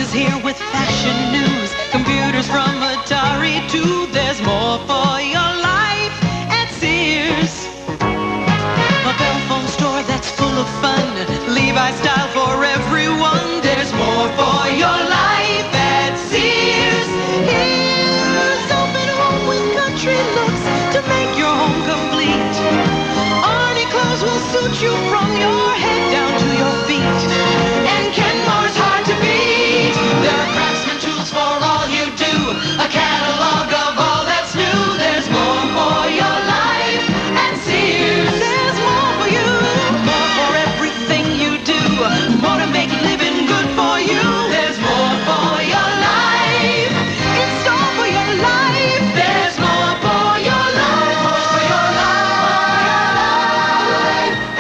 is here with fashion news. Computers from Atari to there's more for your life at Sears. A bell phone store that's full of fun. Levi's style for everyone. There's more for your life at Sears. Here's open home with country looks to make your home complete. Arnie clothes will suit you from your head down to your feet. And Kenmore's hard to beat. There are craftsman tools for all you do. A catalog of all that's new. There's more for your life at Sears. There's more for you. More for everything you do. More to make living good for you. There's more for your life. In store for your life. There's more for your life. More for your life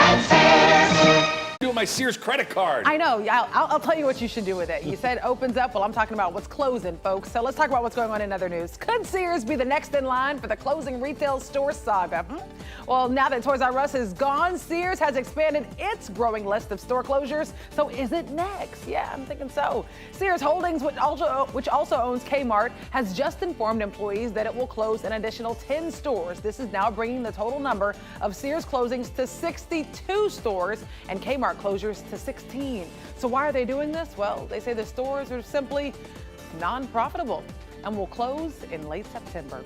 at Sears. Doing my Sears credit card. I know. I'll tell you what you should do with it. You said opens up. Well, I'm talking about what's closing, folks. So let's talk about what's going on in other news. Could Sears be the next in line for the closing retail store saga? Well, now that Toys R Us is gone, Sears has expanded its growing list of store closures. So is it next? Yeah, I'm thinking so. Sears Holdings, which also owns Kmart, has just informed employees that it will close an additional 10 stores. This is now bringing the total number of Sears closings to 62 stores and Kmart closures to 16. So why are they doing this? Well, they say the stores are simply non-profitable and will close in late September.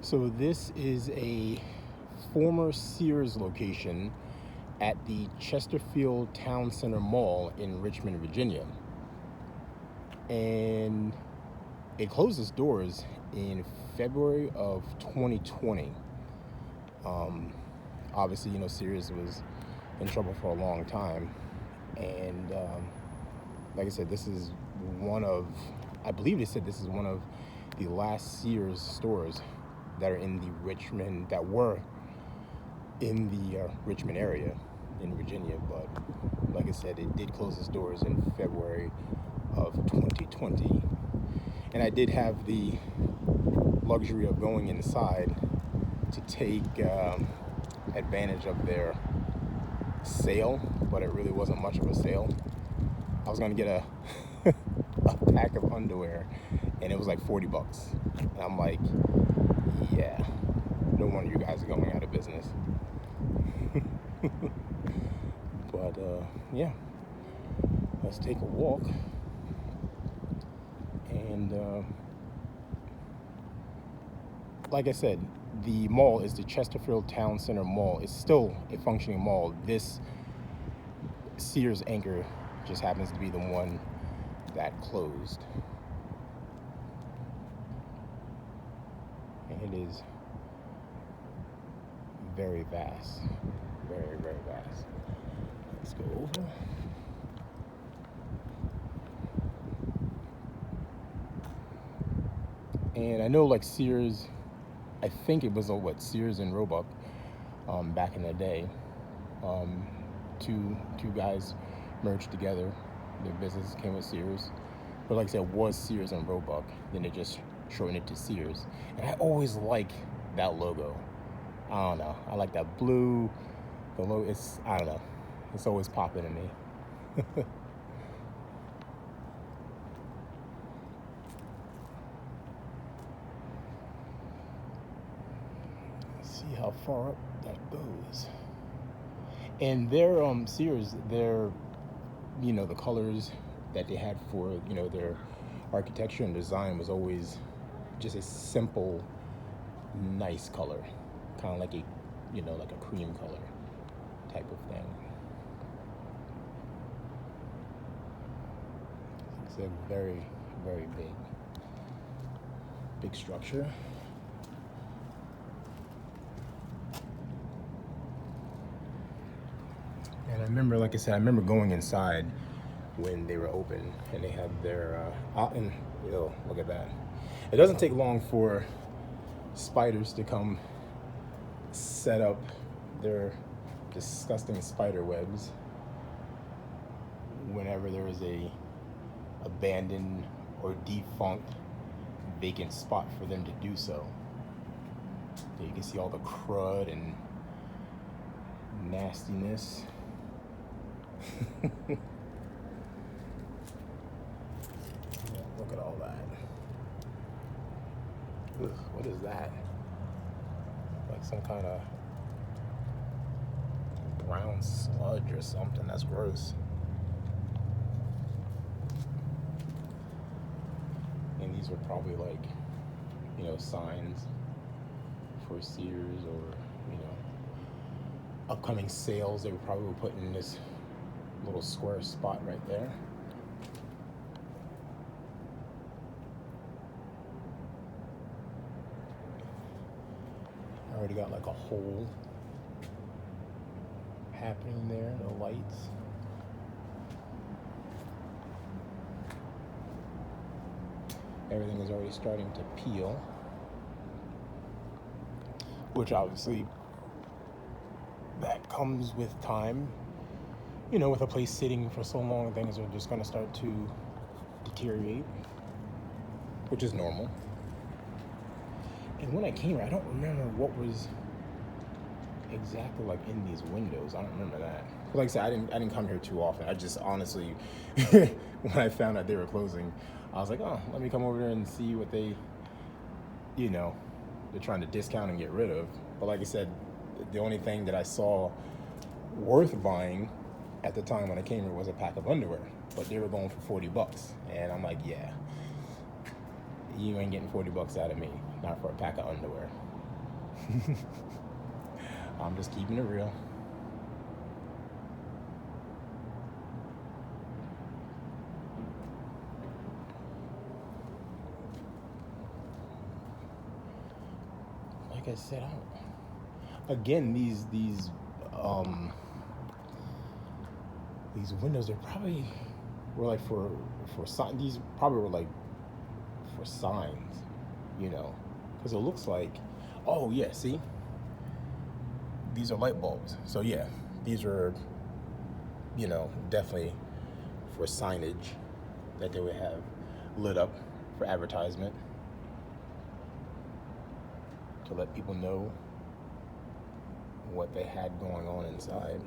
So this is a former Sears location at the Chesterfield Towne Center Mall in Richmond, Virginia. And it closed its doors in February of 2020. Obviously, you know, Sears was in trouble for a long time. And like I said, this is I believe they said this is one of the last Sears stores that were in the Richmond area in Virginia. But like I said, it did close its doors in February of 2020. And I did have the luxury of going inside to take advantage of their sale, but it really wasn't much of a sale. I was gonna get a pack of underwear and it was like $40. And I'm like, yeah, no wonder you guys are going out of business. But yeah, let's take a walk. And like I said, the mall is the Chesterfield Towne Center Mall. It's still a functioning mall. This Sears anchor just happens to be the one that closed. And it is very vast, very, very vast. Let's go over. And I know, like, Sears, I think it was Sears and Roebuck back in the day. Two guys merged together. Their business came with Sears, but like I said, it was Sears and Roebuck. Then they just shortened it to Sears. And I always like that logo. I don't know. I like that blue. The logo. I don't know. It's always popping to me. See how far up that goes. And their Sears, their, you know, the colors that they had for, you know, their architecture and design was always just a simple, nice color, kind of like a, you know, like a cream color type of thing. It's a very, very big structure. And I remember, like I said, I remember going inside when they were open, and they had their and look at that. It doesn't take long for spiders to come set up their disgusting spider webs whenever there is a abandoned or defunct vacant spot for them to do so. You can see all the crud and nastiness. Yeah, look at all that. Ugh, what is that? Like some kind of brown sludge or something. That's gross. And these are probably like, you know, signs for Sears or, you know, upcoming sales. They were probably putting in this little square spot right there. I already got like a hole happening there, the lights. Everything is already starting to peel, which obviously that comes with time. You know, with a place sitting for so long, things are just going to start to deteriorate, which is normal. And when I came here, I don't remember what was exactly like in these windows. I don't remember that. But like I said, I didn't come here too often. I just honestly, when I found out they were closing, I was like, oh, let me come over there and see what they, you know, they're trying to discount and get rid of. But like I said, the only thing that I saw worth buying at the time when I came here was a pack of underwear, but they were going for $40, and I'm like, yeah, you ain't getting $40 out of me, not for a pack of underwear. I'm just keeping it real. Like I said, again, these windows, they probably were like for signs. These probably were like for signs, you know, because it looks like, oh yeah, see, these are light bulbs. So yeah, these are, you know, definitely for signage that they would have lit up for advertisement to let people know what they had going on inside.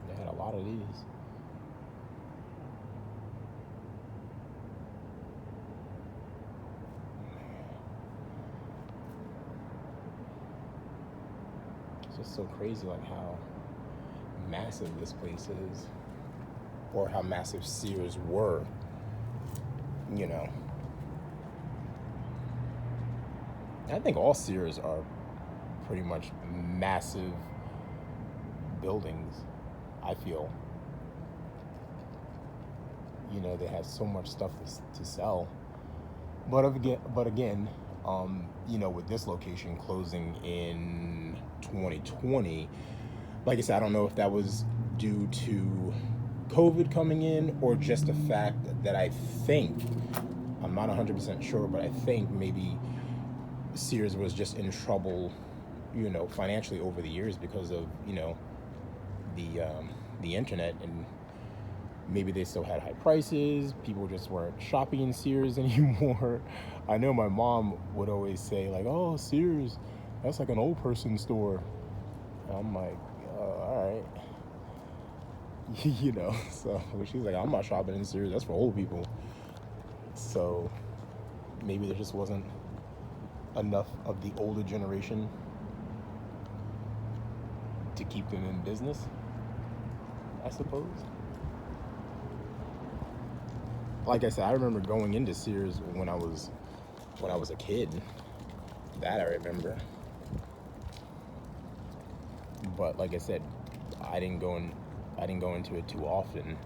They had a lot of these. It's just so crazy, like how massive this place is, or how massive Sears were, you know. I think all Sears are pretty much massive buildings, I feel. You know, they have so much stuff to sell. But again, you know, with this location closing in 2020, like I said, I don't know if that was due to COVID coming in or just the fact that I think, I'm not 100% sure, but I think maybe Sears was just in trouble, you know, financially over the years because of, you know, the internet, and maybe they still had high prices. People just weren't shopping in Sears anymore. I know my mom would always say like, oh, Sears, that's like an old person store. And I'm like, all right. You know, so she's like, I'm not shopping in Sears, that's for old people. So maybe there just wasn't enough of the older generation to keep them in business, I suppose. Like I said, I remember going into Sears when I was a kid. That I remember. But like I said, I didn't go into it too often.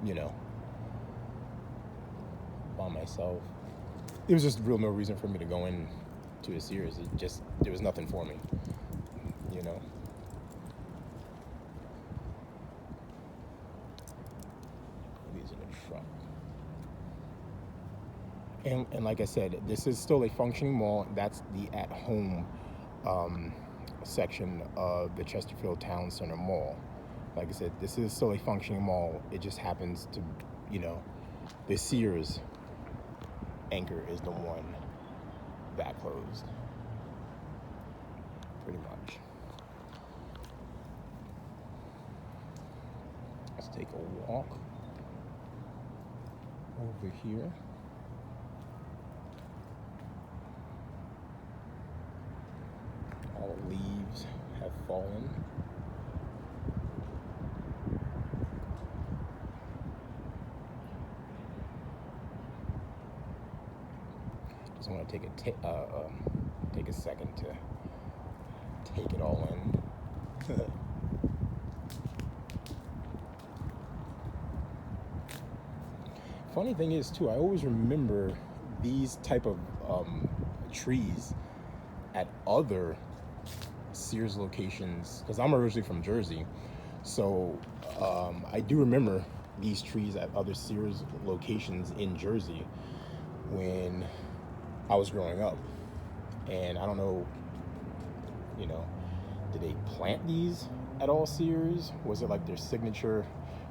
You know, by myself. There was just real no reason for me to go in to a Sears. There was nothing for me, you know. These are the truck. And like I said, this is still a functioning mall. That's the at-home section of the Chesterfield Towne Center Mall. Like I said, this is still a functioning mall. It just happens to, you know, the Sears anchor is the one that closed, pretty much. Let's take a walk over here. All the leaves have fallen. Just want to take a second to take it all in. Funny thing is too, I always remember these type of trees at other Sears locations, because I'm originally from Jersey, so I do remember these trees at other Sears locations in Jersey when I was growing up. And I don't know, you know, did they plant these at all Sears? Was it like their signature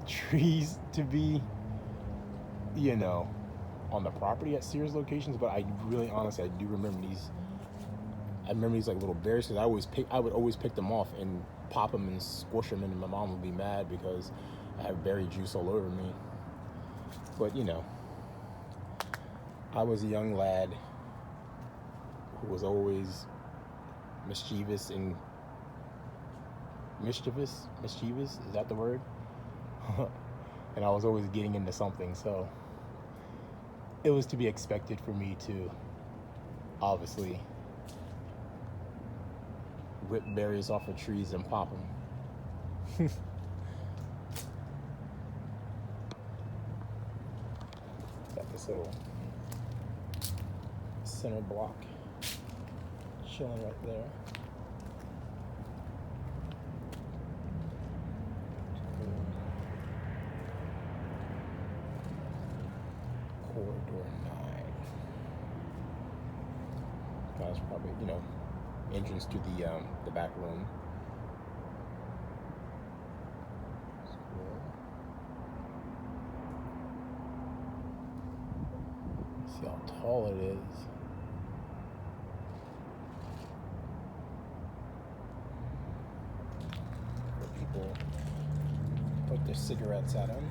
trees to be, you know, on the property at Sears locations? But I really, honestly, I do remember these. I remember these like little berries, because I would always pick them off and pop them and squish them, and my mom would be mad because I have berry juice all over me. But you know, I was a young lad who was always mischievous. Is that the word? And I was always getting into something, so it was to be expected for me to obviously rip berries off of trees and pop them. Got this little center block chilling right there. Corridor 9. That's probably, you know, entrance to the back room. See how tall it is. Where people put their cigarettes at them.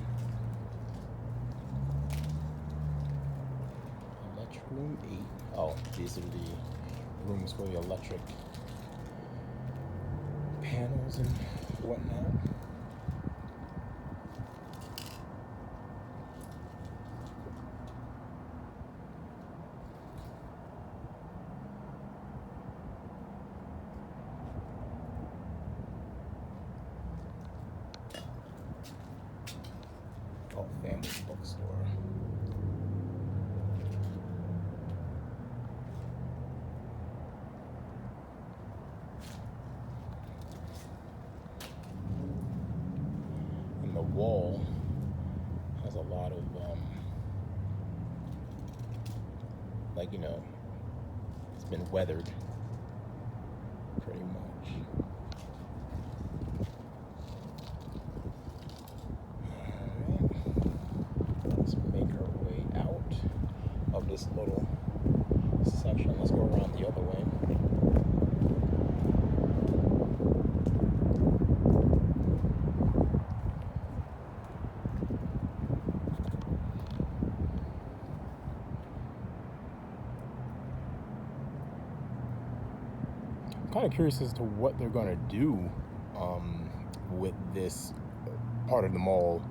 Room 8. Oh, these are the rooms for the electric panels and whatnot. Oh, family bookstore. Wall has a lot of like, you know, it's been weathered pretty much. Alright, let's make our way out of this little section. Let's go around the other way. I'm kind of curious as to what they're going to do with this part of the mall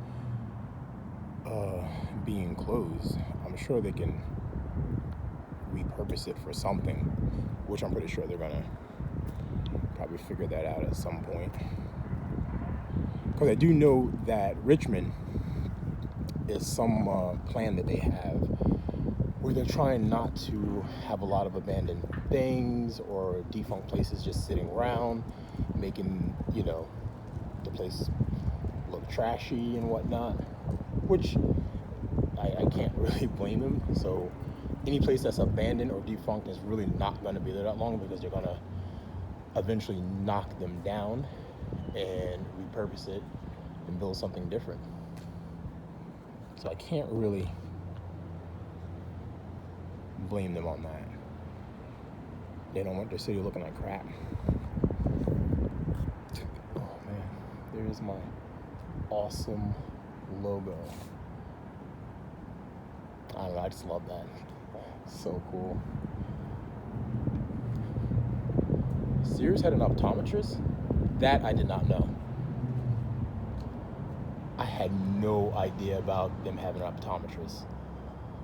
being closed. I'm sure they can repurpose it for something, which I'm pretty sure they're going to probably figure that out at some point. Because I do know that Richmond is some plan that they have where they're trying not to have a lot of abandoned things or defunct places just sitting around, making, the place look trashy and whatnot, which I can't really blame them. So any place that's abandoned or defunct is really not going to be there that long, because they're going to eventually knock them down and repurpose it and build something different. So I can't really blame them on that. They don't want their city looking like crap. Oh man, there's my awesome logo. I don't know, I just love that. So cool. Sears had an optometrist? That I did not know. I had no idea about them having an optometrist.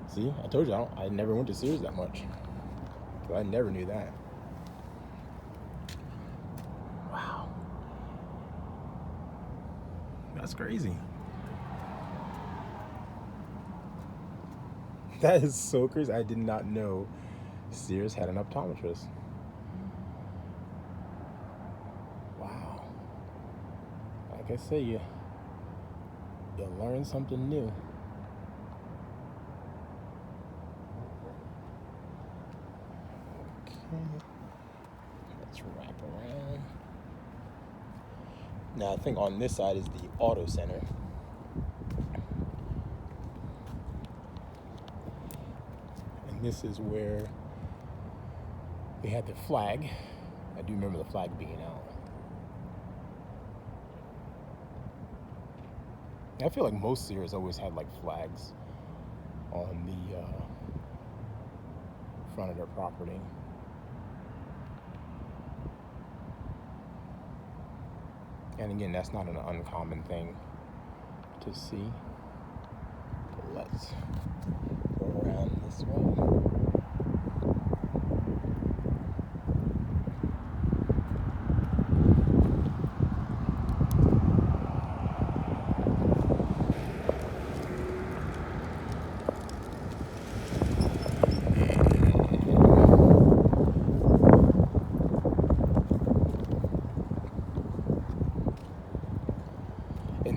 See, I told you, I never went to Sears that much. So I never knew that. Wow. That's crazy. That is so crazy. I did not know Sears had an optometrist. Wow. Like I say, you learn something new. Let's wrap around. Now I think on this side is the auto center. And this is where they had the flag. I do remember the flag being out. I feel like most Sears always had like flags on the front of their property. And again, that's not an uncommon thing to see. But let's go around this way.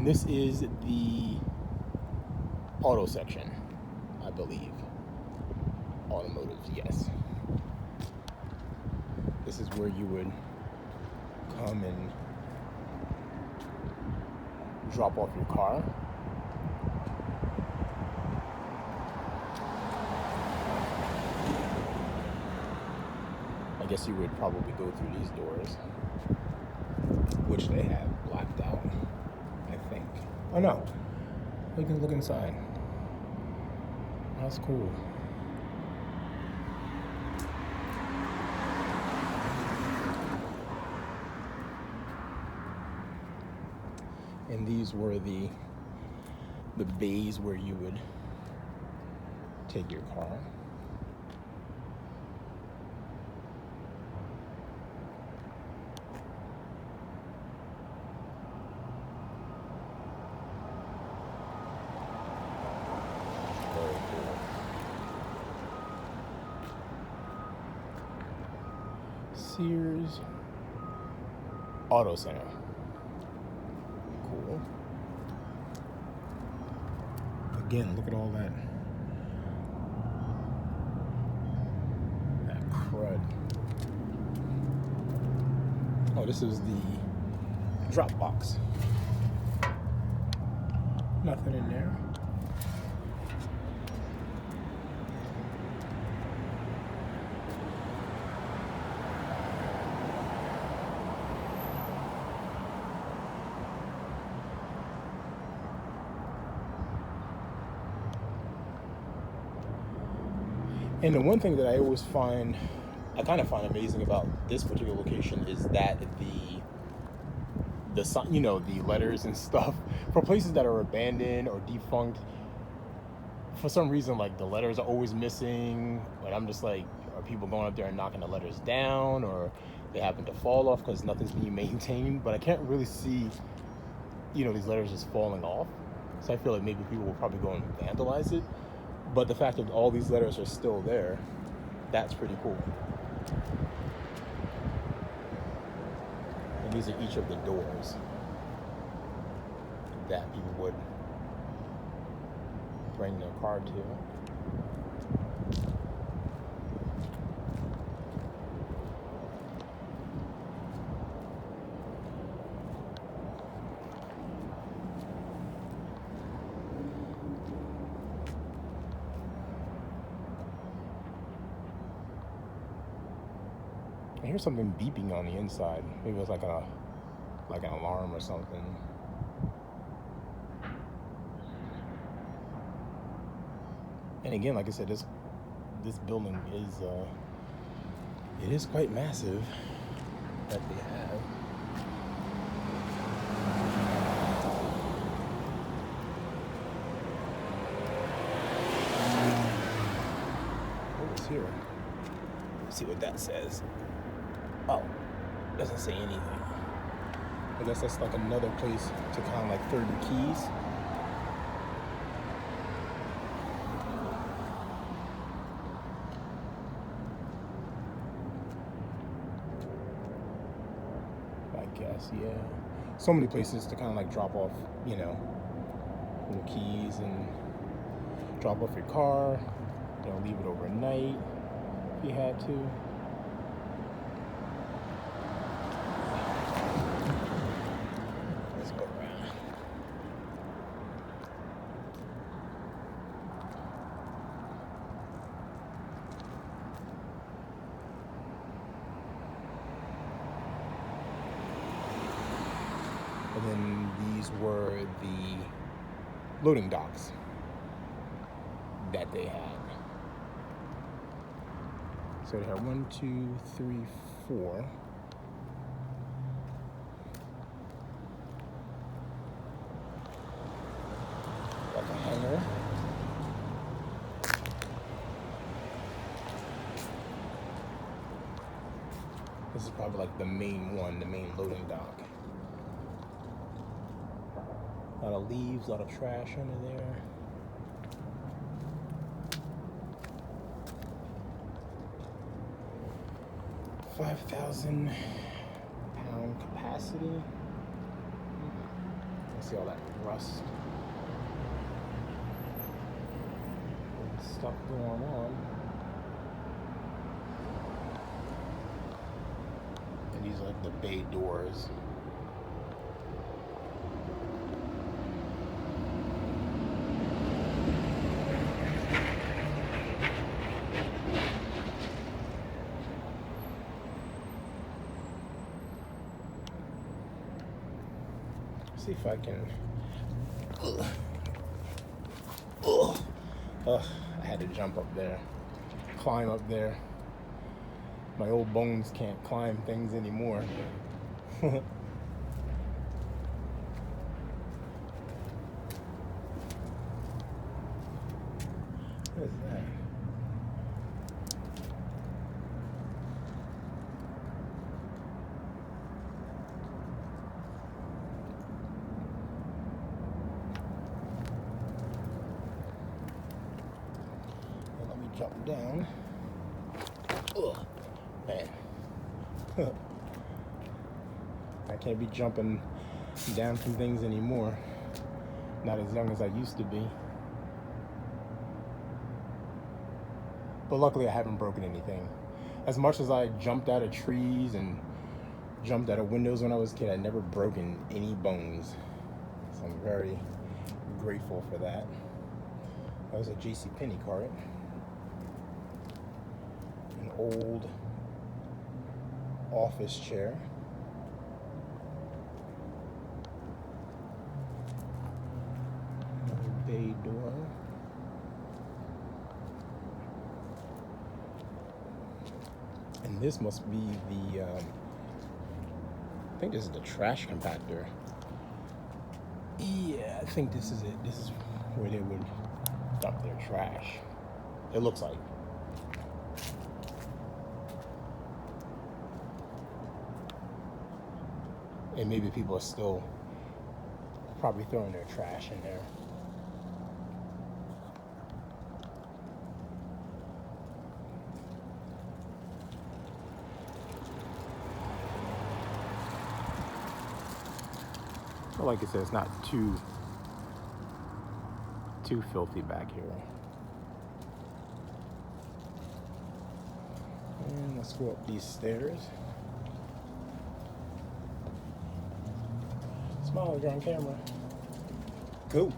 This is the auto section, I believe. Automotive, yes. This is where you would come and drop off your car. I guess you would probably go through these doors, which they have blacked out. Oh no, we can look inside. That's cool. And these were the bays where you would take your car. Sears Auto Center. Cool. Again, look at all that crud. Oh, this is the drop box. Nothing in there. And the one thing that I always find I kind of find amazing about this particular location is that the sign, you know, the letters and stuff for places that are abandoned or defunct. For some reason, like the letters are always missing, and I'm just like, are people going up there and knocking the letters down, or they happen to fall off because nothing's being maintained? But I can't really see, you know, these letters just falling off. So I feel like maybe people will probably go and vandalize it. But the fact that all these letters are still there, that's pretty cool. And these are each of the doors that people would bring their car to. I hear something beeping on the inside. Maybe it's like an alarm or something. And again, like I said, this building is it is quite massive that they have. What was here? Let's see what that says. Oh, doesn't say anything. I guess that's like another place to kind of like throw your keys. I guess, yeah. So many places to kind of like drop off, you know, your keys and drop off your car, you know, leave it overnight if you had to. And then these were the loading docks that they had. So they had 1, 2, 3, 4. Like a hangar. This is probably like the main one, the main loading dock. A lot of leaves, a lot of trash under there. $5,000 capacity. See all that rust and stuff going on. And these are like the bay doors. See if I can. I had to jump up there, climb up there. My old bones can't climb things anymore. What is that? Jump down. Ugh, man. I can't be jumping down from things anymore. Not as young as I used to be. But luckily I haven't broken anything. As much as I jumped out of trees and jumped out of windows when I was a kid, I'd never broken any bones. So I'm very grateful for that. That was a JCPenney cart. Old office chair. Another bay door. And This must be the, I think this is the trash compactor. Yeah, I think this is it. This is where they would dump their trash. It looks like. And maybe people are still probably throwing their trash in there. But like I said, it's not too filthy back here. And let's go up these stairs. Smile, you're on camera. Go.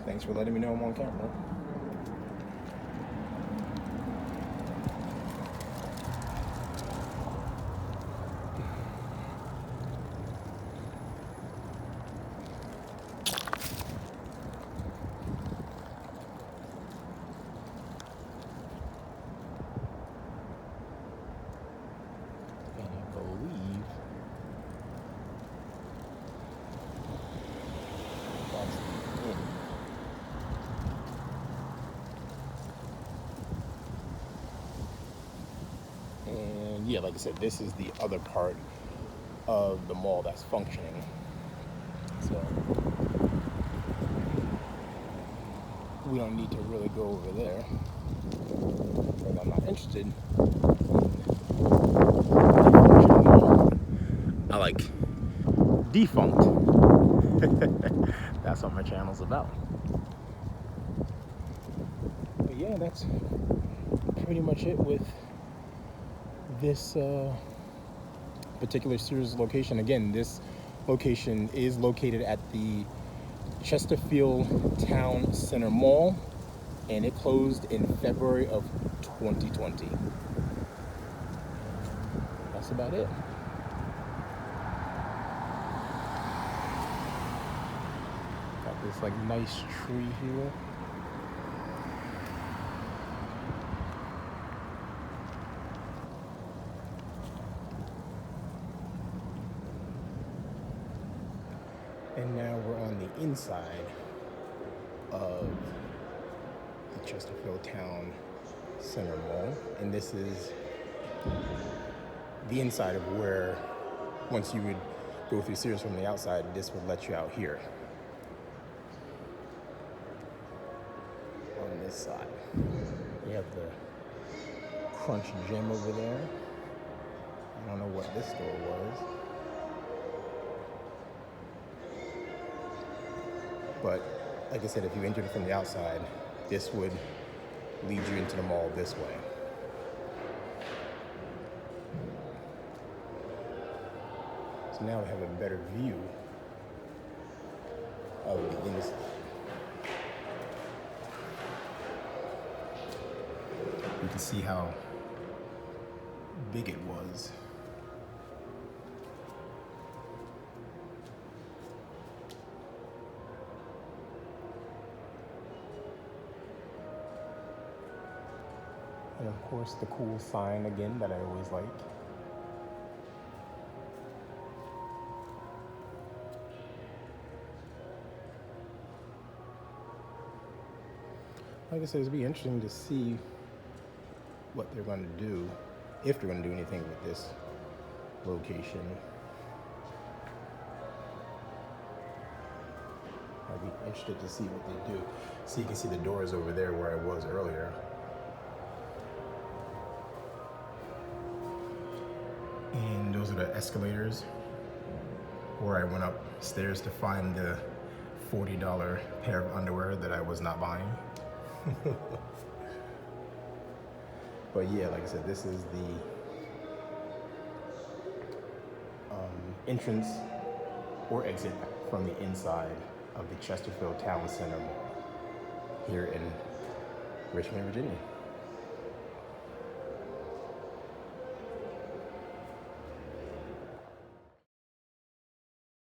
Thanks for letting me know I'm on camera. And yeah, like I said, this is the other part of the mall that's functioning. So we don't need to really go over there because I'm not interested. I like defunct. That's what my channel's about. But yeah, that's pretty much it with this particular Sears location. Again, this location is located at the Chesterfield Towne Center Mall, and it closed in February of 2020. That's about it. Got this like nice tree here. And now we're on the inside of the Chesterfield Towne Center Mall. And this is the inside of where, once you would go through Sears from the outside, this would let you out here. On this side. We have the Crunch Gym over there. I don't know what this store was. But like I said, if you entered from the outside, this would lead you into the mall this way. So now we have a better view of the inside. You can see how big it was. And of course, the cool sign again that I always like. Like I said, it'll be interesting to see what they're going to do, if they're going to do anything with this location. I'd be interested to see what they do. So you can see the doors over there where I was earlier. And those are the escalators where I went upstairs to find the $40 pair of underwear that I was not buying. But yeah, like I said, this is the entrance or exit from the inside of the Chesterfield Towne Center Mall here in Richmond, Virginia.